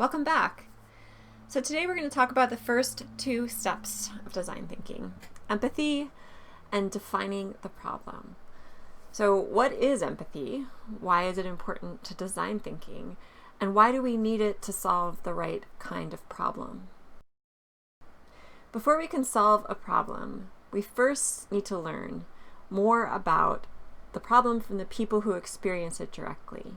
Welcome back. So today we're going to talk about the first two steps of design thinking, empathy and defining the problem. So what is empathy? Why is it important to design thinking? And why do we need it to solve the right kind of problem? Before we can solve a problem, we first need to learn more about the problem from the people who experience it directly.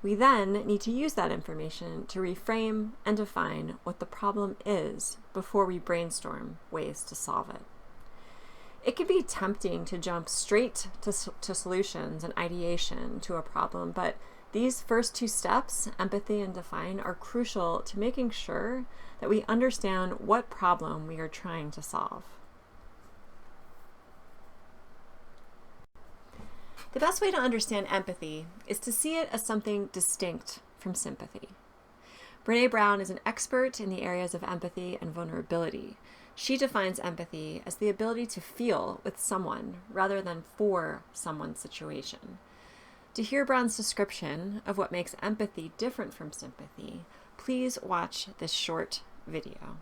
We then need to use that information to reframe and define what the problem is before we brainstorm ways to solve it. It can be tempting to jump straight to solutions and ideation to a problem, but these first two steps, empathy and define, are crucial to making sure that we understand what problem we are trying to solve. The best way to understand empathy is to see it as something distinct from sympathy. Brené Brown is an expert in the areas of empathy and vulnerability. She defines empathy as the ability to feel with someone rather than for someone's situation. To hear Brown's description of what makes empathy different from sympathy, please watch this short video.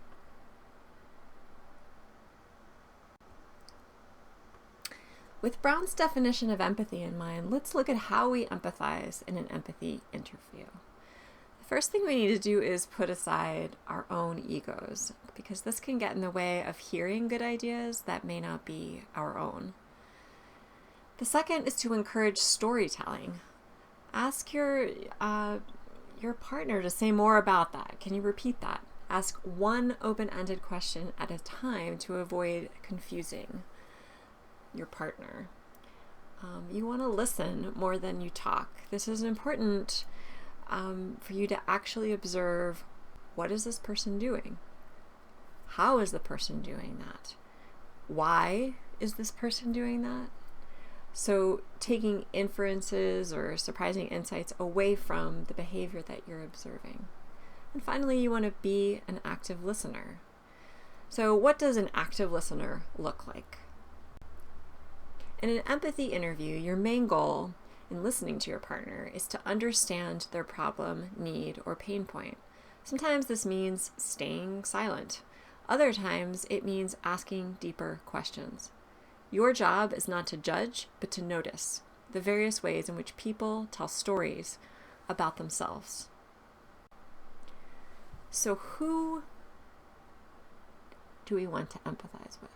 With Brown's definition of empathy in mind, let's look at how we empathize in an empathy interview. The first thing we need to do is put aside our own egos, because this can get in the way of hearing good ideas that may not be our own. The second is to encourage storytelling. Ask your partner to say more about that. Can you repeat that? Ask one open-ended question at a time to avoid confusing your partner. You want to listen more than you talk. This is important for you to actually observe, what is this person doing? How is the person doing that? Why is this person doing that? So taking inferences or surprising insights away from the behavior that you're observing. And finally, you want to be an active listener. So what does an active listener look like? In an empathy interview, your main goal in listening to your partner is to understand their problem, need, or pain point. Sometimes this means staying silent. Other times it means asking deeper questions. Your job is not to judge, but to notice the various ways in which people tell stories about themselves. So who do we want to empathize with?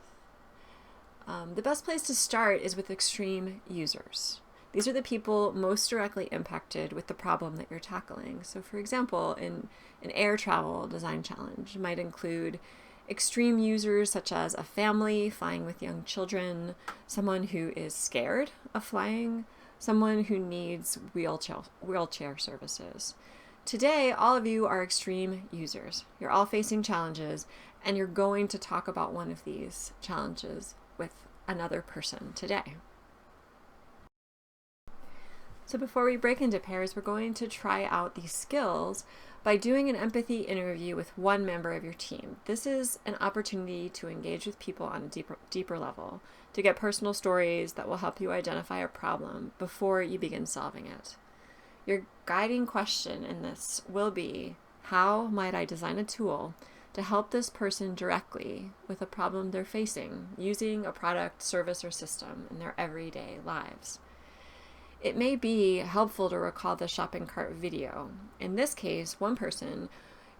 The best place to start is with extreme users. These are the people most directly impacted with the problem that you're tackling. So for example, in an air travel design challenge might include extreme users such as a family flying with young children, someone who is scared of flying, someone who needs wheelchair services. Today, all of you are extreme users. You're all facing challenges, and you're going to talk about one of these challenges with another person today. So before we break into pairs, we're going to try out these skills by doing an empathy interview with one member of your team. This is an opportunity to engage with people on a deeper level, to get personal stories that will help you identify a problem before you begin solving it. Your guiding question in this will be, how might I design a tool to help this person directly with a problem they're facing using a product, service, or system in their everyday lives? It may be helpful to recall the shopping cart video. In this case, one person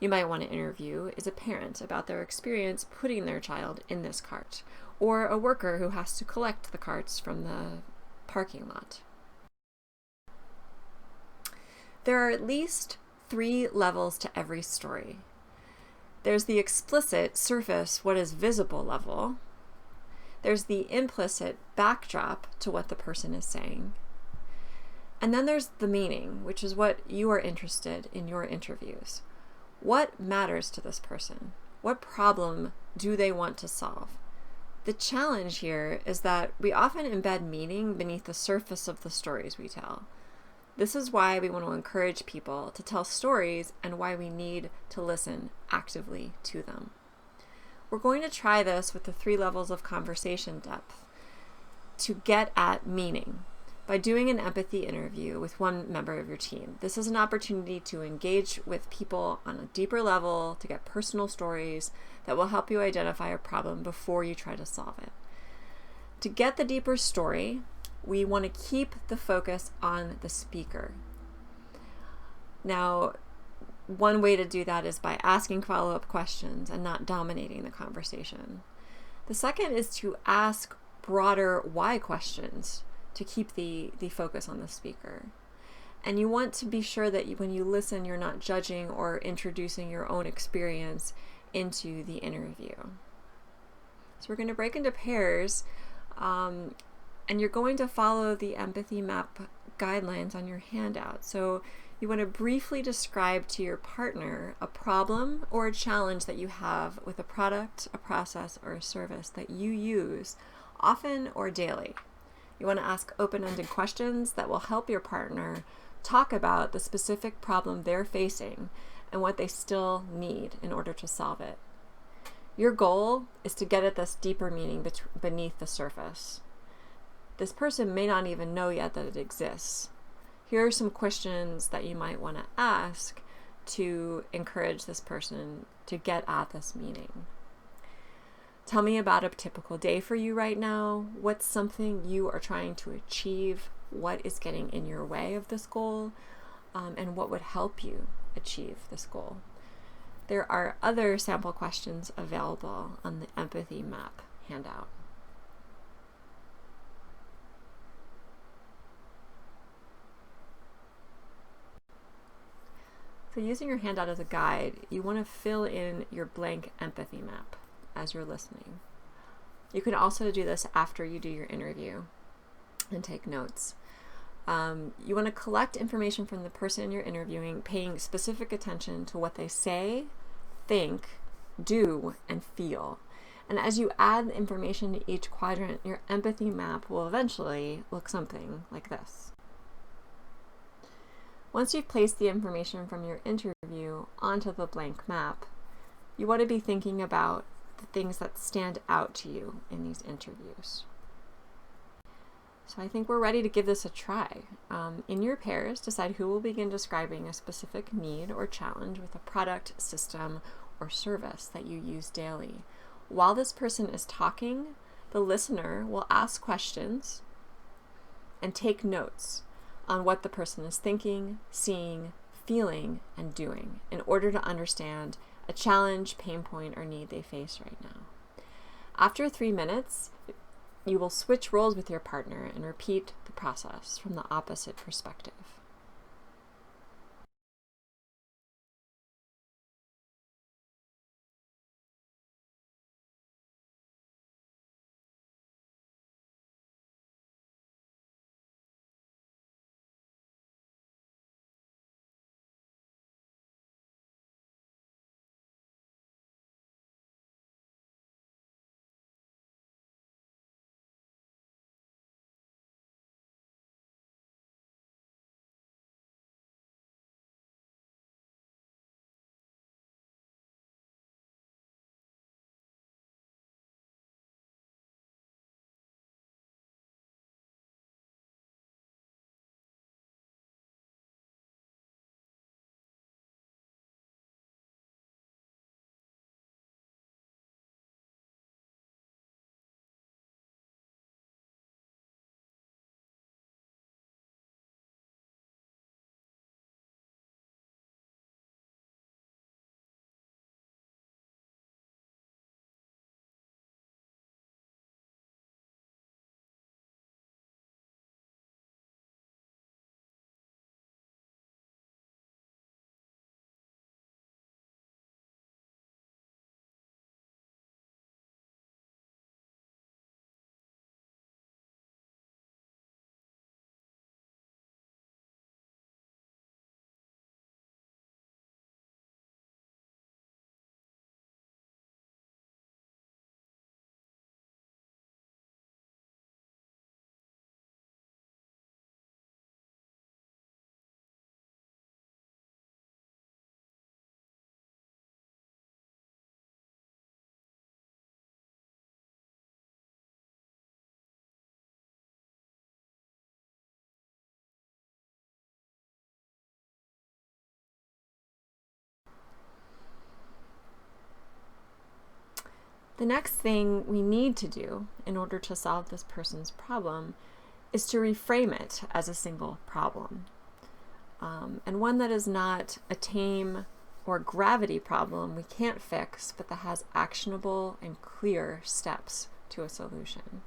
you might want to interview is a parent about their experience putting their child in this cart, or a worker who has to collect the carts from the parking lot. There are at least 3 levels to every story. There's the explicit surface, what is visible level. There's the implicit backdrop to what the person is saying. And then there's the meaning, which is what you are interested in your interviews. What matters to this person? What problem do they want to solve? The challenge here is that we often embed meaning beneath the surface of the stories we tell. This is why we want to encourage people to tell stories and why we need to listen actively to them. We're going to try this with the 3 levels of conversation depth to get at meaning. by doing an empathy interview with one member of your team. This is an opportunity to engage with people on a deeper level, to get personal stories that will help you identify a problem before you try to solve it. To get the deeper story, we want to keep the focus on the speaker. Now, one way to do that is by asking follow-up questions and not dominating the conversation. The second is to ask broader why questions to keep the focus on the speaker. And you want to be sure that when you listen, you're not judging or introducing your own experience into the interview. So we're going to break into pairs, and you're going to follow the empathy map guidelines on your handout. So you want to briefly describe to your partner a problem or a challenge that you have with a product, a process, or a service that you use often or daily. You want to ask open-ended questions that will help your partner talk about the specific problem they're facing and what they still need in order to solve it. Your goal is to get at this deeper meaning beneath the surface. This person may not even know yet that it exists. Here are some questions that you might want to ask to encourage this person to get at this meaning. Tell me about a typical day for you right now. What's something you are trying to achieve? What is getting in your way of this goal? And what would help you achieve this goal? There are other sample questions available on the empathy map handout. So using your handout as a guide, you want to fill in your blank empathy map as you're listening. You can also do this after you do your interview and take notes. You want to collect information from the person you're interviewing, paying specific attention to what they say, think, do, and feel. And as you add information to each quadrant, your empathy map will eventually look something like this. Once you've placed the information from your interview onto the blank map, you want to be thinking about the things that stand out to you in these interviews. So I think we're ready to give this a try. In your pairs, decide who will begin describing a specific need or challenge with a product, system, or service that you use daily. While this person is talking, the listener will ask questions and take notes on what the person is thinking, seeing, feeling, and doing in order to understand a challenge, pain point, or need they face right now. After 3 minutes, you will switch roles with your partner and repeat the process from the opposite perspective. The next thing we need to do in order to solve this person's problem is to reframe it as a single problem. And one that is not a tame or gravity problem we can't fix, but that has actionable and clear steps to a solution.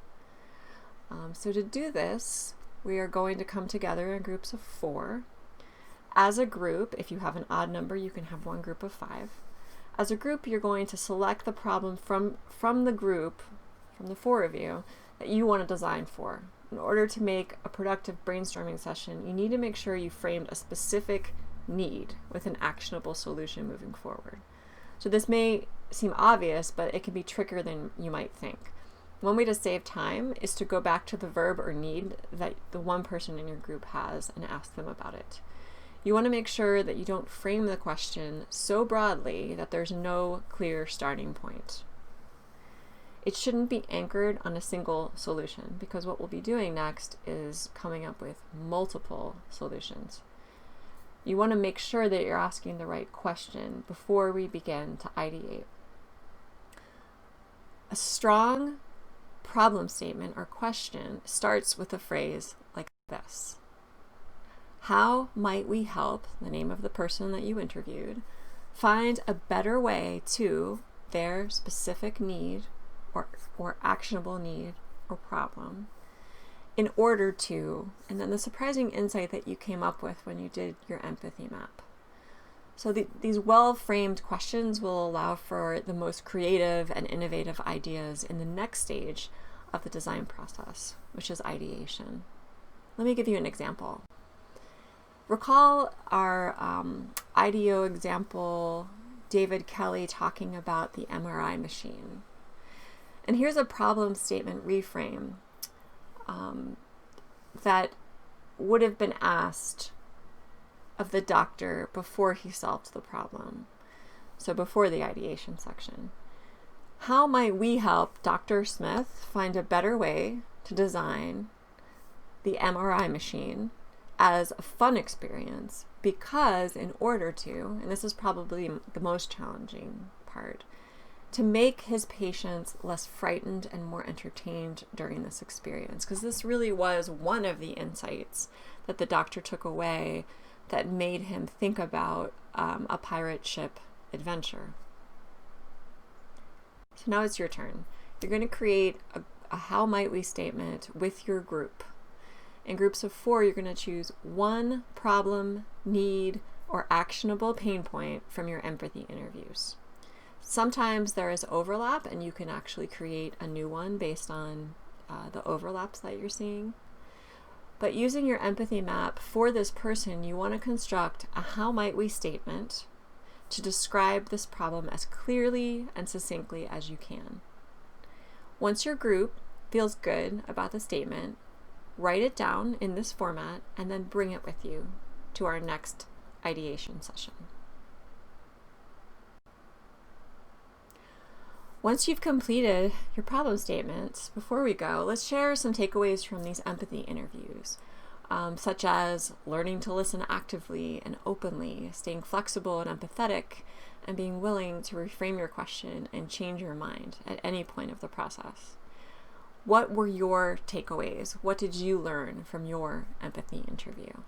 So to do this, we are going to come together in groups of 4. As a group, if you have an odd number, you can have one group of 5. As a group, you're going to select the problem from the group, from the 4 of you, that you want to design for. In order to make a productive brainstorming session, you need to make sure you framed a specific need with an actionable solution moving forward. So this may seem obvious, but it can be trickier than you might think. One way to save time is to go back to the verb or need that the one person in your group has and ask them about it. You want to make sure that you don't frame the question so broadly that there's no clear starting point. It shouldn't be anchored on a single solution, because what we'll be doing next is coming up with multiple solutions. You want to make sure that you're asking the right question before we begin to ideate. A strong problem statement or question starts with a phrase like this. How might we help, the name of the person that you interviewed, find a better way to their specific need or actionable need or problem in order to, and then the surprising insight that you came up with when you did your empathy map. So these well-framed questions will allow for the most creative and innovative ideas in the next stage of the design process, which is ideation. Let me give you an example. Recall our IDEO example, David Kelly talking about the MRI machine. And here's a problem statement reframe that would have been asked of the doctor before he solved the problem. So before the ideation section. How might we help Dr. Smith find a better way to design the MRI machine as a fun experience? Because in order to, and this is probably the most challenging part, to make his patients less frightened and more entertained during this experience. Because this really was one of the insights that the doctor took away that made him think about a pirate ship adventure. So now it's your turn. You're going to create a how might we statement with your group. In groups of 4, you're going to choose one problem, need, or actionable pain point from your empathy interviews. Sometimes there is overlap, and you can actually create a new one based on the overlaps that you're seeing. But using your empathy map for this person, you want to construct a how might we statement to describe this problem as clearly and succinctly as you can. Once your group feels good about the statement, write it down in this format and then bring it with you to our next ideation session. Once you've completed your problem statements, before we go, let's share some takeaways from these empathy interviews, such as learning to listen actively and openly, staying flexible and empathetic, and being willing to reframe your question and change your mind at any point of the process. What were your takeaways? What did you learn from your empathy interview?